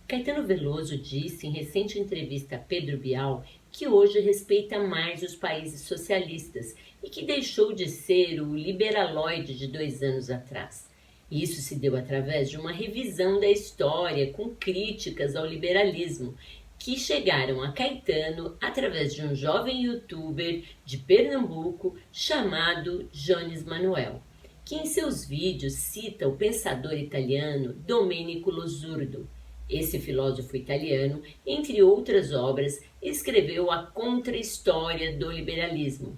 Caetano Veloso disse em recente entrevista a Pedro Bial que hoje respeita mais os países socialistas e que deixou de ser o liberaloide de 2 anos atrás. Isso se deu através de uma revisão da história com críticas ao liberalismo, que chegaram a Caetano através de um jovem youtuber de Pernambuco chamado Jones Manuel, que em seus vídeos cita o pensador italiano Domenico Losurdo. Esse filósofo italiano, entre outras obras, escreveu a Contra-História do Liberalismo.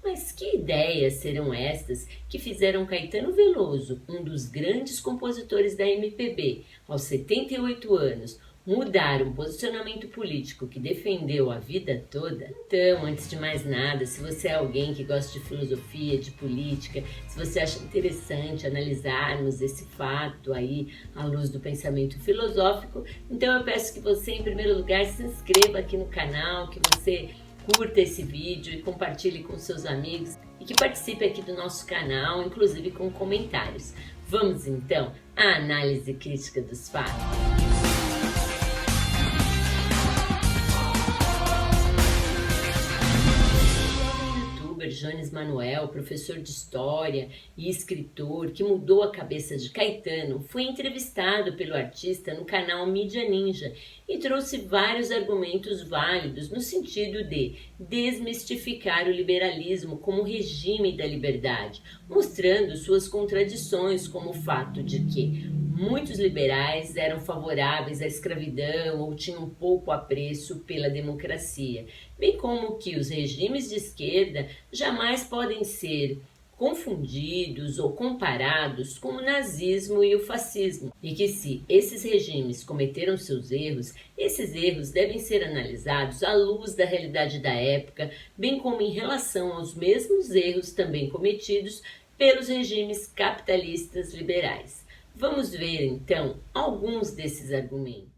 Mas que ideias serão estas que fizeram Caetano Veloso, um dos grandes compositores da MPB, aos 78 anos, mudar um posicionamento político que defendeu a vida toda? Então, antes de mais nada, se você é alguém que gosta de filosofia, de política, se você acha interessante analisarmos esse fato aí à luz do pensamento filosófico, então eu peço que você, em primeiro lugar, se inscreva aqui no canal, que você curta esse vídeo e compartilhe com seus amigos e que participe aqui do nosso canal, inclusive com comentários. Vamos então à análise crítica dos fatos. Jones Manuel, professor de história e escritor que mudou a cabeça de Caetano, foi entrevistado pelo artista no canal Mídia Ninja e trouxe vários argumentos válidos no sentido de desmistificar o liberalismo como regime da liberdade, mostrando suas contradições, como o fato de que muitos liberais eram favoráveis à escravidão ou tinham pouco apreço pela democracia, bem como que os regimes de esquerda jamais podem ser confundidos ou comparados com o nazismo e o fascismo, e que se esses regimes cometeram seus erros, esses erros devem ser analisados à luz da realidade da época, bem como em relação aos mesmos erros também cometidos pelos regimes capitalistas liberais. Vamos ver, então, alguns desses argumentos.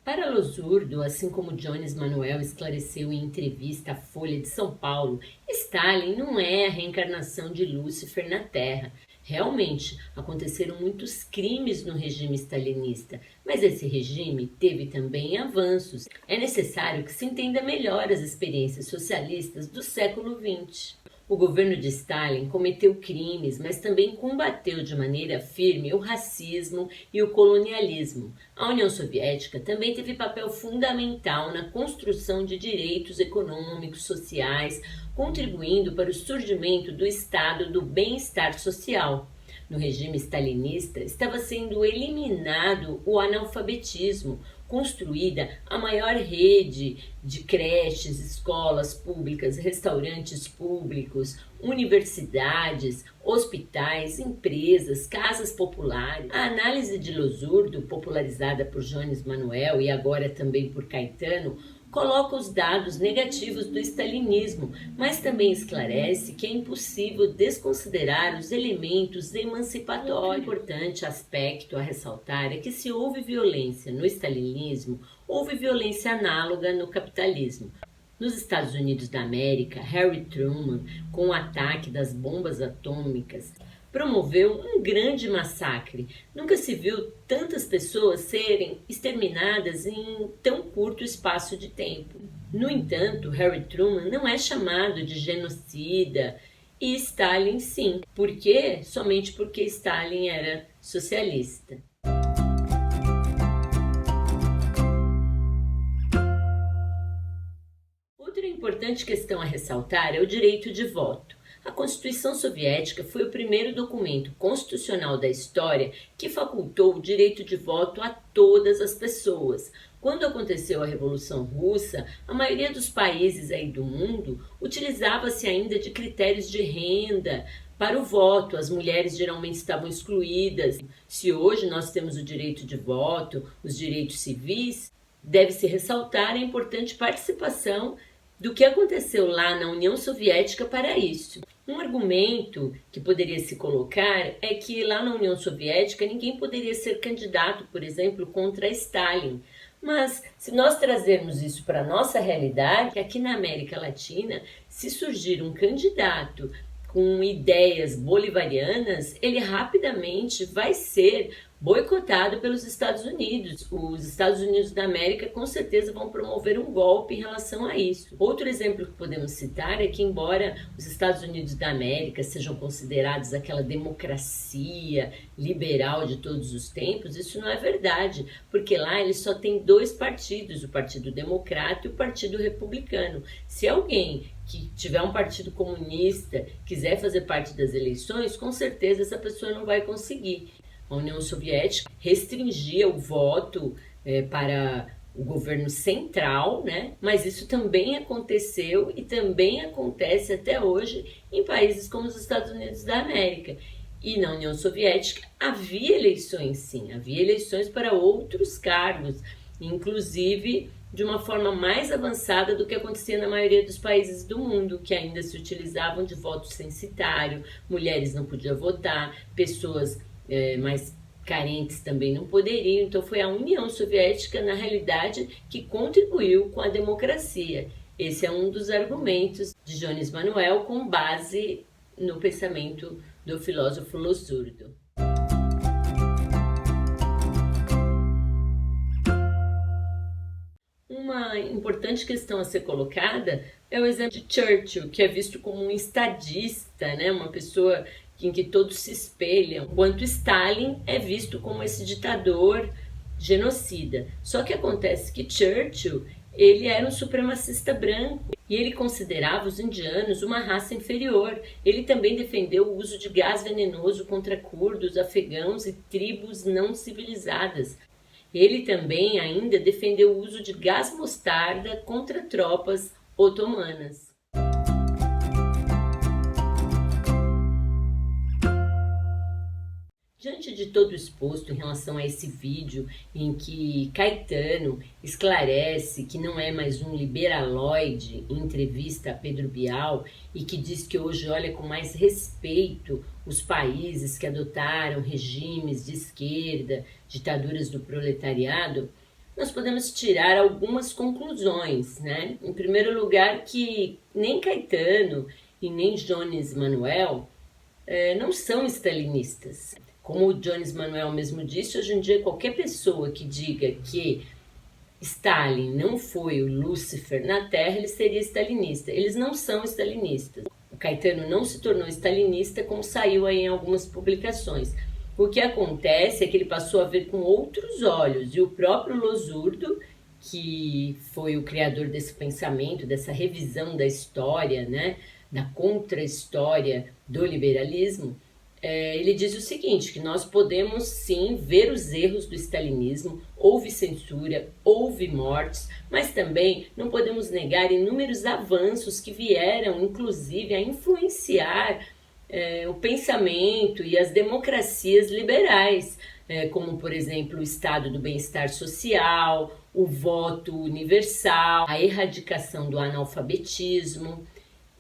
Para Losurdo, assim como Jones Manuel esclareceu em entrevista à Folha de São Paulo, Stalin não é a reencarnação de Lúcifer na Terra. Realmente, aconteceram muitos crimes no regime stalinista, mas esse regime teve também avanços. É necessário que se entenda melhor as experiências socialistas do século XX. O governo de Stalin cometeu crimes, mas também combateu de maneira firme o racismo e o colonialismo. A União Soviética também teve papel fundamental na construção de direitos econômicos, sociais, contribuindo para o surgimento do estado do bem-estar social. No regime stalinista, estava sendo eliminado o analfabetismo, construída a maior rede de creches, escolas públicas, restaurantes públicos, universidades, hospitais, empresas, casas populares. A análise de Losurdo, popularizada por Jones Manuel e agora também por Caetano, coloca os dados negativos do stalinismo, mas também esclarece que é impossível desconsiderar os elementos emancipatórios. Um importante aspecto a ressaltar é que se houve violência no stalinismo, houve violência análoga no capitalismo. Nos Estados Unidos da América, Harry Truman, com o ataque das bombas atômicas, promoveu um grande massacre. Nunca se viu tantas pessoas serem exterminadas em tão curto espaço de tempo. No entanto, Harry Truman não é chamado de genocida e Stalin sim. Por quê? Somente porque Stalin era socialista. Outra importante questão a ressaltar é o direito de voto. A Constituição Soviética foi o primeiro documento constitucional da história que facultou o direito de voto a todas as pessoas. Quando aconteceu a Revolução Russa, a maioria dos países aí do mundo utilizava-se ainda de critérios de renda para o voto. As mulheres geralmente estavam excluídas. Se hoje nós temos o direito de voto, os direitos civis, deve-se ressaltar a importante participação do que aconteceu lá na União Soviética para isso. Um argumento que poderia se colocar é que lá na União Soviética ninguém poderia ser candidato, por exemplo, contra Stalin. Mas se nós trazermos isso para a nossa realidade, aqui na América Latina, se surgir um candidato com ideias bolivarianas, ele rapidamente vai ser boicotado pelos Estados Unidos. Os Estados Unidos da América com certeza vão promover um golpe em relação a isso. Outro exemplo que podemos citar é que, embora os Estados Unidos da América sejam considerados aquela democracia liberal de todos os tempos, isso não é verdade, porque lá eles só têm dois partidos, o Partido Democrata e o Partido Republicano. Se alguém que tiver um partido comunista quiser fazer parte das eleições, com certeza essa pessoa não vai conseguir. A União Soviética restringia o voto para o governo central, né? Mas isso também aconteceu e também acontece até hoje em países como os Estados Unidos da América. E na União Soviética havia eleições, sim, havia eleições para outros cargos, inclusive de uma forma mais avançada do que acontecia na maioria dos países do mundo, que ainda se utilizavam de voto censitário, mulheres não podiam votar, pessoas mais carentes também não poderiam. Então foi a União Soviética, na realidade, que contribuiu com a democracia. Esse é um dos argumentos de Jones Manuel com base no pensamento do filósofo Losurdo. Uma importante questão a ser colocada é o exemplo de Churchill, que é visto como um estadista, né? Uma pessoa em que todos se espelham, enquanto Stalin é visto como esse ditador genocida. Só que acontece que Churchill, ele era um supremacista branco e ele considerava os indianos uma raça inferior. Ele também defendeu o uso de gás venenoso contra curdos, afegãos e tribos não civilizadas. Ele também ainda defendeu o uso de gás mostarda contra tropas otomanas. Diante de todo o exposto em relação a esse vídeo em que Caetano esclarece que não é mais um liberaloide em entrevista a Pedro Bial e que diz que hoje olha com mais respeito os países que adotaram regimes de esquerda, ditaduras do proletariado, nós podemos tirar algumas conclusões, né? Em primeiro lugar, que nem Caetano e nem Jones Manuel não são stalinistas. Como o Jones Manuel mesmo disse, hoje em dia qualquer pessoa que diga que Stalin não foi o Lúcifer na Terra, ele seria stalinista. Eles não são stalinistas. O Caetano não se tornou stalinista, como saiu aí em algumas publicações. O que acontece é que ele passou a ver com outros olhos, e o próprio Losurdo, que foi o criador desse pensamento, dessa revisão da história, né, da contra-história do liberalismo, ele diz o seguinte, que nós podemos sim ver os erros do stalinismo, houve censura, houve mortes, mas também não podemos negar inúmeros avanços que vieram, inclusive, a influenciar o pensamento e as democracias liberais, como, por exemplo, o estado do bem-estar social, o voto universal, a erradicação do analfabetismo,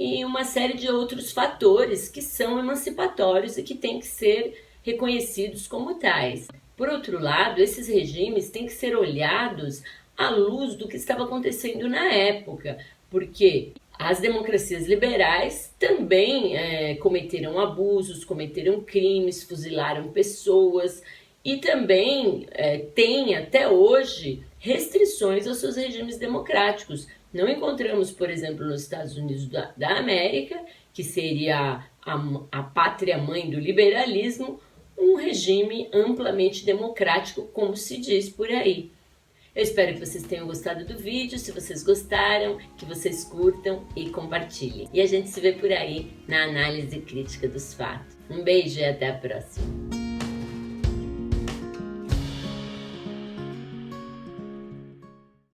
e uma série de outros fatores que são emancipatórios e que têm que ser reconhecidos como tais. Por outro lado, esses regimes têm que ser olhados à luz do que estava acontecendo na época, porque as democracias liberais também cometeram abusos, cometeram crimes, fuzilaram pessoas e também têm até hoje restrições aos seus regimes democráticos. Não encontramos, por exemplo, nos Estados Unidos da América, que seria a pátria-mãe do liberalismo, um regime amplamente democrático, como se diz por aí. Eu espero que vocês tenham gostado do vídeo. Se vocês gostaram, que vocês curtam e compartilhem. E a gente se vê por aí na análise crítica dos fatos. Um beijo e até a próxima.